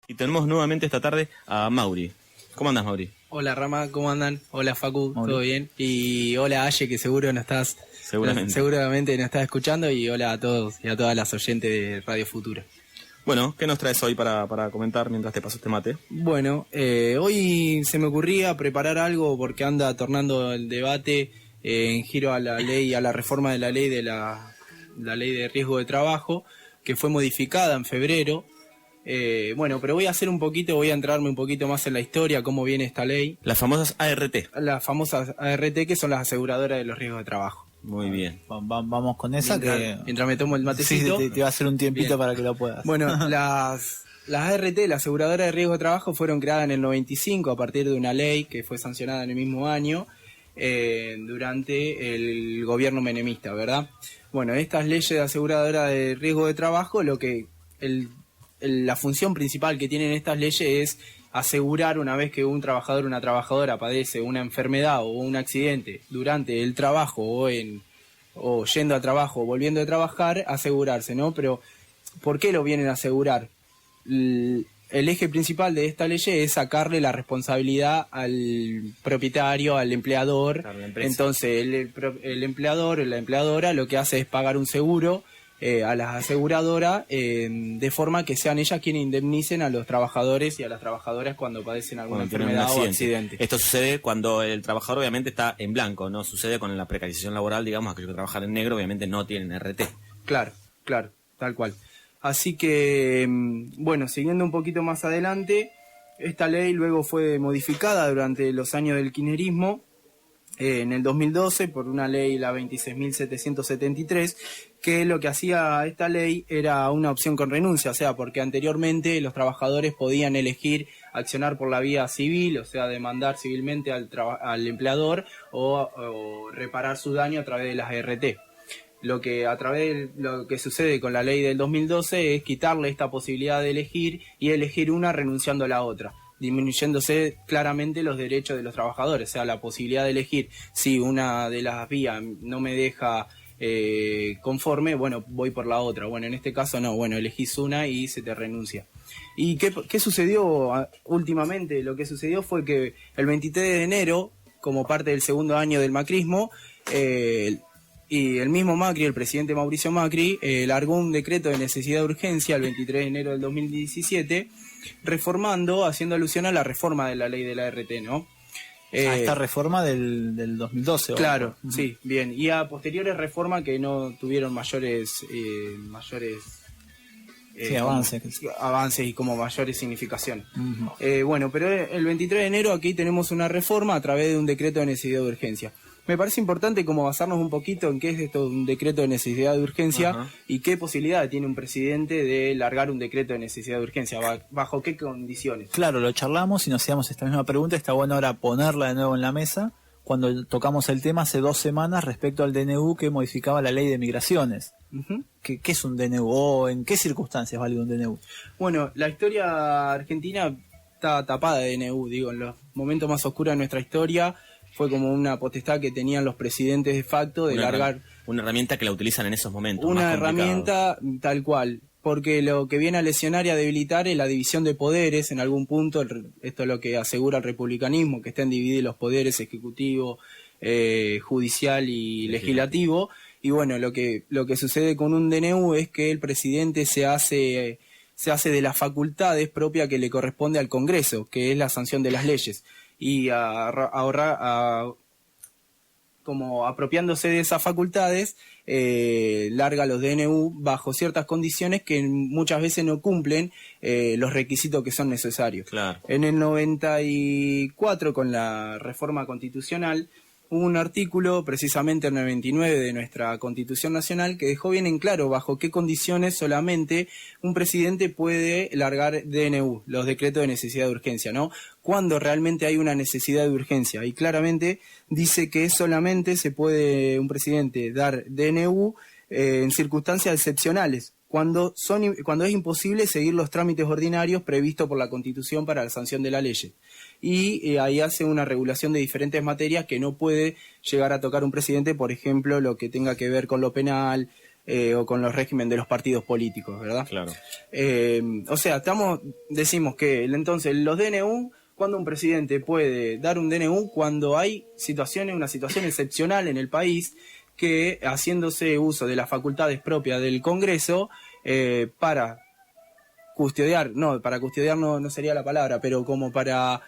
Y tenemos nuevamente esta tarde a Mauri. ¿Cómo andas, Mauri? Hola Rama, ¿cómo andan? Hola Facu, Mauri. ¿todo bien? Y hola Aye, que seguro no estás, seguramente nos estás escuchando, y hola a todos y a todas las oyentes de Radio Futura. Bueno, ¿qué nos traes hoy para comentar mientras te paso este mate? Bueno, hoy se me ocurría preparar algo porque anda tornando el debate en giro a la ley, a la reforma de la ley la ley de riesgo de trabajo, que fue modificada en febrero. Bueno, pero voy a entrarme un poquito más en la historia, cómo viene esta ley. Las famosas ART. Las famosas ART, que son las aseguradoras de los riesgos de trabajo. Muy bien. Vamos con esa mientras me tomo el matecito. Sí, te va a hacer un tiempito para que lo puedas. Bueno, las ART, la aseguradora de riesgo de trabajo, fueron creadas en el 95 a partir de una ley que fue sancionada en el mismo año durante el gobierno menemista, ¿verdad? Bueno, estas leyes de aseguradora de riesgo de trabajo, la función principal que tienen estas leyes es asegurar, una vez que un trabajador o una trabajadora padece una enfermedad o un accidente durante el trabajo o yendo a trabajo o volviendo a trabajar, asegurarse, ¿no? Pero ¿por qué lo vienen a asegurar? El eje principal de esta ley es sacarle la responsabilidad al propietario, al empleador. Claro, entonces el empleador o la empleadora lo que hace es pagar un seguro a las aseguradoras de forma que sean ellas quienes indemnicen a los trabajadores y a las trabajadoras cuando padecen alguna enfermedad o accidente. Esto sucede cuando el trabajador obviamente está en blanco, no sucede con la precarización laboral, digamos, aquellos que trabajan en negro obviamente no tienen RT. Claro, tal cual. Así que, bueno, siguiendo un poquito más adelante, esta ley luego fue modificada durante los años del kirchnerismo, en el 2012 por una ley, la 26.773, que lo que hacía esta ley era una opción con renuncia, o sea, porque anteriormente los trabajadores podían elegir accionar por la vía civil, o sea, demandar civilmente al empleador o reparar su daño a través de las ART. Lo que sucede con la ley del 2012 es quitarle esta posibilidad de elegir y elegir una renunciando a la otra, disminuyéndose claramente los derechos de los trabajadores, o sea, la posibilidad de elegir si una de las vías no me deja conforme, bueno, voy por la otra. Bueno, en este caso no, bueno, elegís una y se te renuncia. ¿Y qué sucedió últimamente? Lo que sucedió fue que el 23 de enero, como parte del segundo año del macrismo, y el mismo Macri, el presidente Mauricio Macri, largó un decreto de necesidad de urgencia el 23 de enero del 2017, reformando, haciendo alusión a la reforma de la ley de la ART, ¿no? Esta reforma del 2012. Claro, sí, bien. Y a posteriores reformas que no tuvieron mayores avances y como mayores significaciones. Bueno, pero el 23 de enero aquí tenemos una reforma a través de un decreto de necesidad de urgencia. Me parece importante como basarnos un poquito en qué es esto, un decreto de necesidad de urgencia y qué posibilidad tiene un presidente de largar un decreto de necesidad de urgencia, bajo qué condiciones. Claro, lo charlamos y nos hacíamos esta misma pregunta, está bueno ahora ponerla de nuevo en la mesa, cuando tocamos el tema hace 2 semanas respecto al DNU que modificaba la ley de migraciones. ¿Qué es un DNU o en qué circunstancias vale un DNU? Bueno, la historia argentina está tapada de DNU, digo, en los momentos más oscuros de nuestra historia fue como una potestad que tenían los presidentes de facto de largar... Una herramienta que la utilizan en esos momentos. Una herramienta tal cual, porque lo que viene a lesionar y a debilitar es la división de poderes en algún punto. Esto es lo que asegura el republicanismo, que estén divididos los poderes ejecutivo, judicial y legislativo. Y bueno, lo que sucede con un DNU es que el presidente se hace de las facultades propias que le corresponde al Congreso, que es la sanción de las leyes. Y como apropiándose de esas facultades, larga los DNU bajo ciertas condiciones que muchas veces no cumplen los requisitos que son necesarios. Claro. En el 94, con la reforma constitucional, hubo un artículo, precisamente en el 29 de nuestra Constitución Nacional, que dejó bien en claro bajo qué condiciones solamente un presidente puede largar DNU, los decretos de necesidad de urgencia, ¿no? Cuando realmente hay una necesidad de urgencia. Y claramente dice que solamente se puede un presidente dar DNU en circunstancias excepcionales, cuando es imposible seguir los trámites ordinarios previstos por la Constitución para la sanción de la ley. Y ahí hace una regulación de diferentes materias que no puede llegar a tocar un presidente, por ejemplo, lo que tenga que ver con lo penal, o con los regímenes de los partidos políticos, ¿verdad? Claro. O sea, decimos que entonces los DNU, cuando un presidente puede dar un DNU, cuando hay una situación excepcional en el país, que haciéndose uso de las facultades propias del Congreso para custodiar no sería la palabra, pero como para...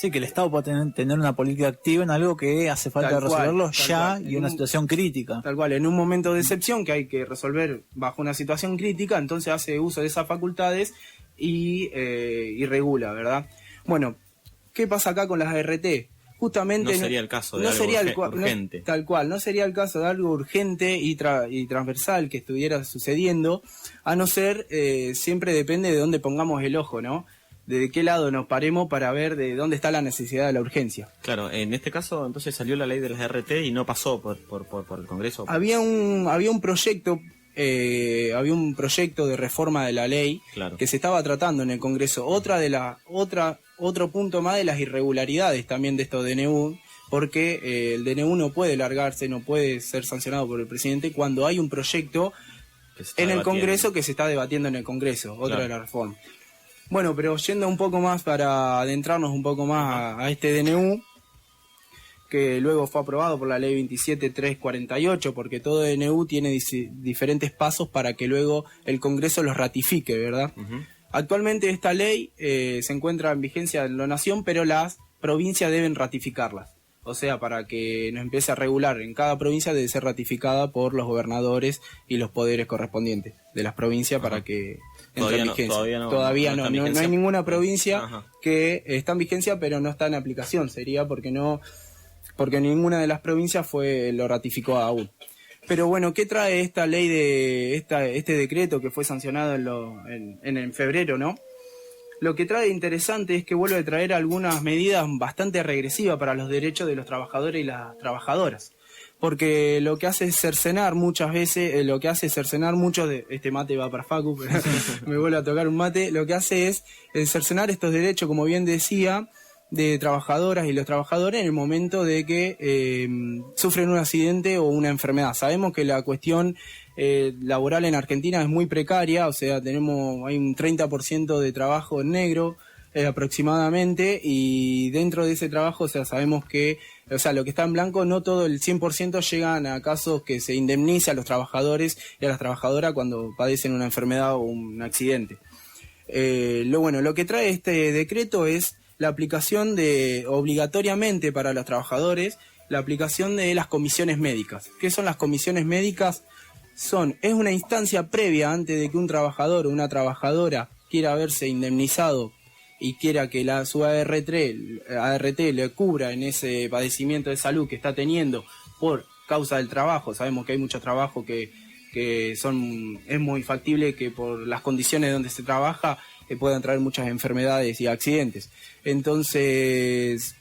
Sí, que el Estado puede tener una política activa en algo que hace falta resolverlo ya y una situación crítica. Tal cual, en un momento de excepción que hay que resolver bajo una situación crítica, entonces hace uso de esas facultades y regula, ¿verdad? Bueno, ¿qué pasa acá con las ART? Justamente no sería el caso de algo urgente. Tal cual, no sería el caso de algo urgente y transversal que estuviera sucediendo, a no ser, siempre depende de dónde pongamos el ojo, ¿no? De qué lado nos paremos para ver de dónde está la necesidad de la urgencia. Claro, en este caso entonces salió la ley de las RT y no pasó por el Congreso. Había un proyecto de reforma de la ley, claro, que se estaba tratando en el Congreso. Otro punto más de las irregularidades también de estos DNU, porque el DNU no puede largarse, no puede ser sancionado por el presidente cuando hay un proyecto en el Congreso que se está debatiendo en el Congreso, otra de las reformas. Bueno, pero yendo un poco más para adentrarnos un poco más a este DNU, que luego fue aprobado por la ley 27348, porque todo DNU tiene diferentes pasos para que luego el Congreso los ratifique, ¿verdad? Uh-huh. Actualmente esta ley se encuentra en vigencia en la Nación, pero las provincias deben ratificarlas. O sea, para que nos empiece a regular en cada provincia debe ser ratificada por los gobernadores y los poderes correspondientes de las provincias. Ajá. Para que entre en vigencia. Todavía no hay ninguna provincia. Ajá. Que está en vigencia pero no está en aplicación. Sería porque ninguna de las provincias lo ratificó aún. Pero bueno, ¿qué trae esta ley este decreto que fue sancionado en febrero, ¿no? Lo que trae interesante es que vuelve a traer algunas medidas bastante regresivas para los derechos de los trabajadores y las trabajadoras. Porque lo que hace es cercenar muchas veces, muchos de... Este mate va para Facu, pero me vuelve a tocar un mate. Lo que hace es cercenar estos derechos, como bien decía, de trabajadoras y los trabajadores en el momento de que sufren un accidente o una enfermedad. Sabemos que la cuestión laboral en Argentina es muy precaria, o sea, hay un 30% de trabajo en negro aproximadamente, y dentro de ese trabajo, o sea, sabemos que, o sea, lo que está en blanco, no todo el 100% llegan a casos que se indemniza a los trabajadores y a las trabajadoras cuando padecen una enfermedad o un accidente. Lo que trae este decreto es la aplicación obligatoriamente para los trabajadores, la aplicación de las comisiones médicas. ¿Qué son las comisiones médicas? Es una instancia previa antes de que un trabajador o una trabajadora quiera verse indemnizado y quiera que su ART le cubra en ese padecimiento de salud que está teniendo por causa del trabajo. Sabemos que hay muchos trabajos que es muy factible que por las condiciones donde se trabaja puedan traer muchas enfermedades y accidentes. Entonces,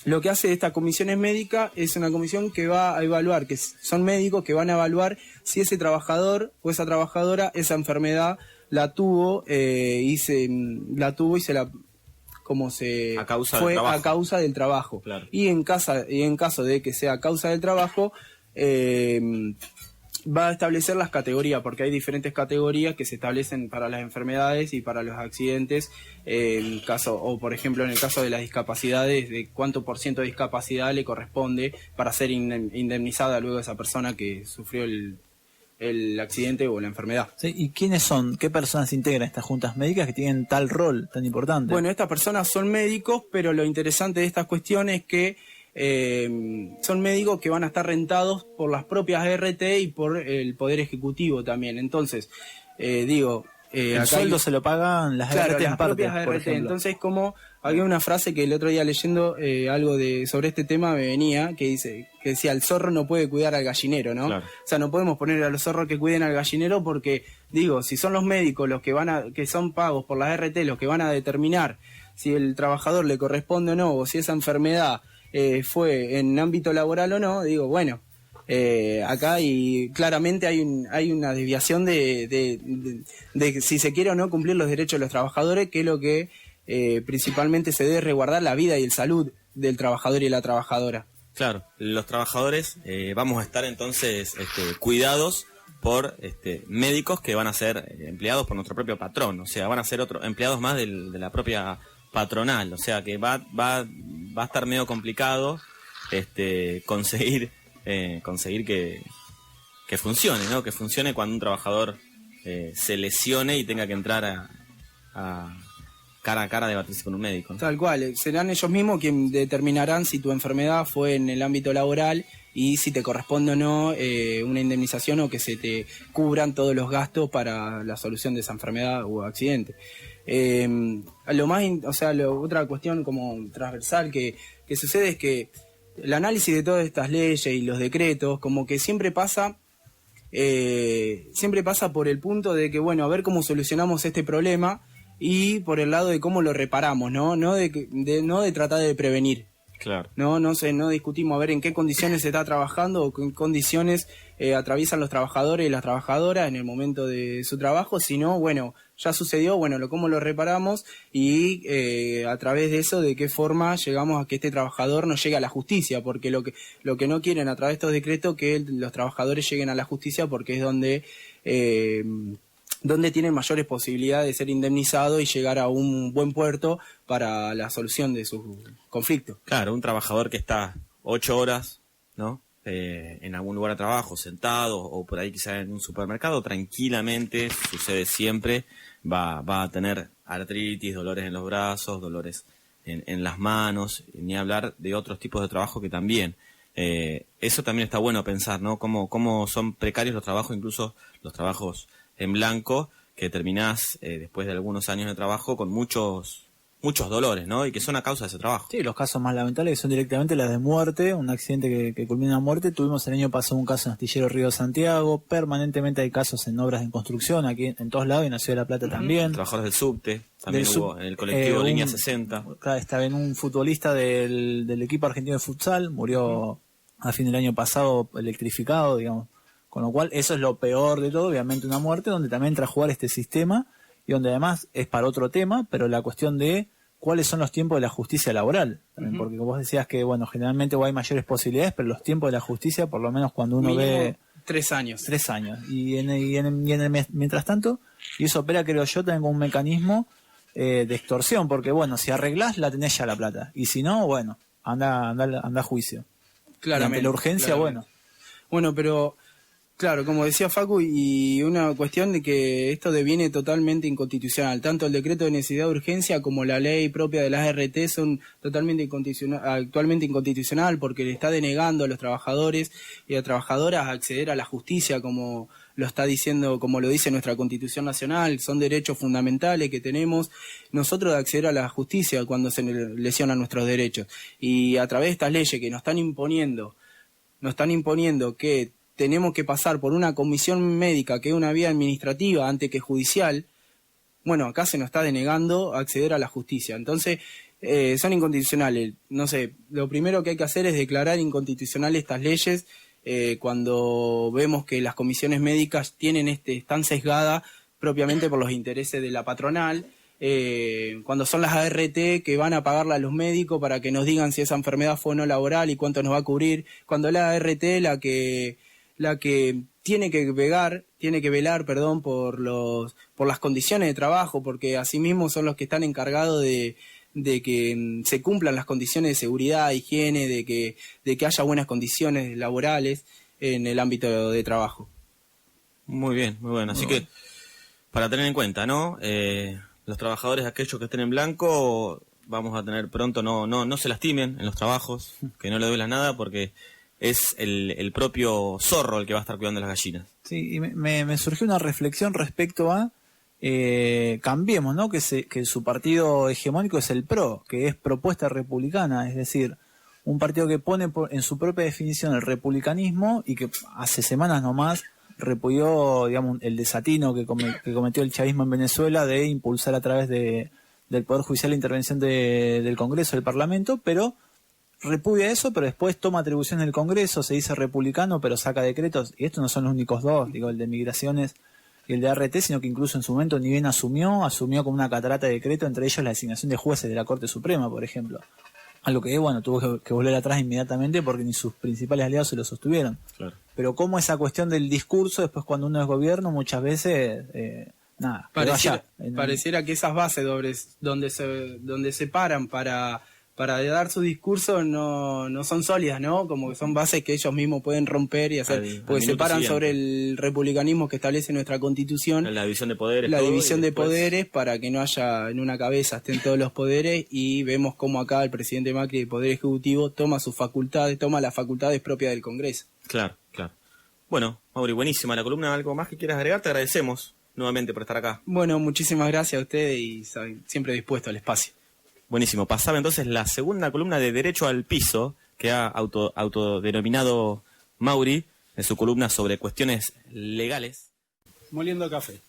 lo que hace esta comisiones médicas es una comisión que va a evaluar, que son médicos que van a evaluar si ese trabajador o esa trabajadora esa enfermedad la tuvo y se la a causa del trabajo. Claro. Y en caso de que sea a causa del trabajo, va a establecer las categorías, porque hay diferentes categorías que se establecen para las enfermedades y para los accidentes, por ejemplo en el caso de las discapacidades, de cuánto por ciento de discapacidad le corresponde para ser indemnizada luego esa persona que sufrió el accidente o la enfermedad. Sí, ¿y quiénes son? ¿Qué personas integran estas juntas médicas que tienen tal rol tan importante? Bueno, estas personas son médicos, pero lo interesante de estas cuestiones es que son médicos que van a estar rentados por las propias ART y por el Poder Ejecutivo también. Entonces, el sueldo se lo pagan las ART en parte, propias ART. Entonces, como había una frase que el otro día leyendo algo sobre este tema me venía, que decía, el zorro no puede cuidar al gallinero, ¿no? Claro. O sea, no podemos poner a los zorros que cuiden al gallinero porque, si son los médicos los que son pagos por las ART los que van a determinar si el trabajador le corresponde o no, o si esa enfermedad fue en ámbito laboral o no, acá claramente hay una desviación de si se quiere o no cumplir los derechos de los trabajadores, que es lo que principalmente se debe resguardar la vida y el salud del trabajador y la trabajadora. Claro, los trabajadores vamos a estar entonces cuidados por médicos que van a ser empleados por nuestro propio patrón, o sea, van a ser empleados más de la propia patronal, o sea que va a estar medio complicado conseguir que funcione, ¿no? Que funcione cuando un trabajador se lesione y tenga que entrar a cara a cara a debatirse con un médico, ¿no? Tal cual, serán ellos mismos quienes determinarán si tu enfermedad fue en el ámbito laboral y si te corresponde o no una indemnización o que se te cubran todos los gastos para la solución de esa enfermedad o accidente. Otra cuestión como transversal que sucede es que el análisis de todas estas leyes y los decretos como que siempre pasa por el punto de que, bueno, a ver cómo solucionamos este problema y por el lado de cómo lo reparamos, ¿no? No de tratar de prevenir. Claro. No discutimos a ver en qué condiciones se está trabajando o en qué condiciones atraviesan los trabajadores y las trabajadoras en el momento de su trabajo, sino, bueno, ya sucedió, bueno, cómo lo reparamos y a través de eso, de qué forma llegamos a que este trabajador no llegue a la justicia, porque lo que no quieren a través de estos decretos que los trabajadores lleguen a la justicia, porque es donde tienen mayores posibilidades de ser indemnizados y llegar a un buen puerto para la solución de su conflicto. Claro, un trabajador que está 8 horas, ¿no? En algún lugar de trabajo, sentado, o por ahí quizá en un supermercado, tranquilamente, sucede siempre, va a tener artritis, dolores en los brazos, dolores en las manos, ni hablar de otros tipos de trabajo que también. Eso también está bueno pensar, ¿no? Cómo son precarios los trabajos, incluso los trabajos en blanco, que terminás después de algunos años de trabajo con muchos dolores, ¿no? Y que son a causa de ese trabajo. Sí, los casos más lamentables son directamente las de muerte, un accidente que culmina en muerte. Tuvimos el año pasado un caso en Astillero Río Santiago, permanentemente hay casos en obras en construcción, aquí en todos lados, y en la Ciudad de La Plata también. Trabajadores del subte, también hubo en el colectivo Línea 60. Claro, está bien, un futbolista del equipo argentino de futsal, murió a fin del año pasado electrificado, digamos. Con lo cual, eso es lo peor de todo, obviamente una muerte, donde también entra a jugar este sistema, y donde además es para otro tema, pero la cuestión de cuáles son los tiempos de la justicia laboral. También, porque vos decías que, bueno, generalmente hay mayores posibilidades, pero los tiempos de la justicia, por lo menos cuando uno ve... 3 años. 3 años. Mientras tanto, y eso opera, creo yo, también como un mecanismo de extorsión, porque, bueno, si arreglás, la tenés ya la plata. Y si no, bueno, anda a juicio. Claramente. Y ante la urgencia, claramente. Bueno, pero... Claro, como decía Facu, y una cuestión de que esto deviene totalmente inconstitucional. Tanto el decreto de necesidad de urgencia como la ley propia de las ART son totalmente actualmente inconstitucional, porque le está denegando a los trabajadores y a trabajadoras acceder a la justicia, como lo está diciendo, como lo dice nuestra Constitución Nacional. Son derechos fundamentales que tenemos nosotros de acceder a la justicia cuando se lesionan nuestros derechos. Y a través de estas leyes que nos están imponiendo que tenemos que pasar por una comisión médica, que es una vía administrativa antes que judicial, bueno, acá se nos está denegando acceder a la justicia. Entonces, son inconstitucionales. No sé, lo primero que hay que hacer es declarar inconstitucionales estas leyes cuando vemos que las comisiones médicas están sesgadas propiamente por los intereses de la patronal, cuando son las ART que van a pagarle a los médicos para que nos digan si esa enfermedad fue o no laboral y cuánto nos va a cubrir, cuando la ART la que tiene que velar, por las condiciones de trabajo, porque asimismo son los que están encargados de que se cumplan las condiciones de seguridad, higiene, de que haya buenas condiciones laborales en el ámbito de trabajo. Muy bien, muy bueno. Así que, para tener en cuenta, ¿no? Los trabajadores, aquellos que estén en blanco, vamos a tener pronto, no se lastimen en los trabajos, que no le duela nada, porque es el propio zorro el que va a estar cuidando las gallinas. Sí, y me surgió una reflexión respecto a Cambiemos, ¿no? Que su partido hegemónico es el PRO, que es Propuesta Republicana, es decir, un partido que pone en su propia definición el republicanismo y que hace semanas nomás repudió, digamos, el desatino que cometió el chavismo en Venezuela de impulsar a través del Poder Judicial la intervención del Congreso, del Parlamento, pero repudia eso, pero después toma atribuciones del Congreso, se dice republicano, pero saca decretos, y estos no son los únicos dos, digo, el de migraciones y el de ART, sino que incluso en su momento ni bien asumió como una catarata de decreto, entre ellos la designación de jueces de la Corte Suprema, por ejemplo. A lo que, bueno, tuvo que volver atrás inmediatamente porque ni sus principales aliados se lo sostuvieron. Claro. Pero como esa cuestión del discurso, después cuando uno es gobierno, muchas veces, nada. Pareciera que esas bases donde se paran para dar su discurso no son sólidas, ¿no? Como que son bases que ellos mismos pueden romper y hacer, porque se paran sobre el republicanismo que establece nuestra Constitución. La división de poderes. La división de poderes para que no haya en una cabeza, estén todos los poderes, y vemos como acá el presidente Macri del Poder Ejecutivo toma sus facultades, toma las facultades propias del Congreso. Claro. Bueno, Mauri, buenísima la columna. ¿Algo más que quieras agregar? Te agradecemos nuevamente por estar acá. Bueno, muchísimas gracias a ustedes y siempre dispuesto al espacio. Buenísimo. Pasaba entonces la segunda columna de Derecho al Piso, que ha autodenominado Mauri, en su columna sobre cuestiones legales. Moliendo café.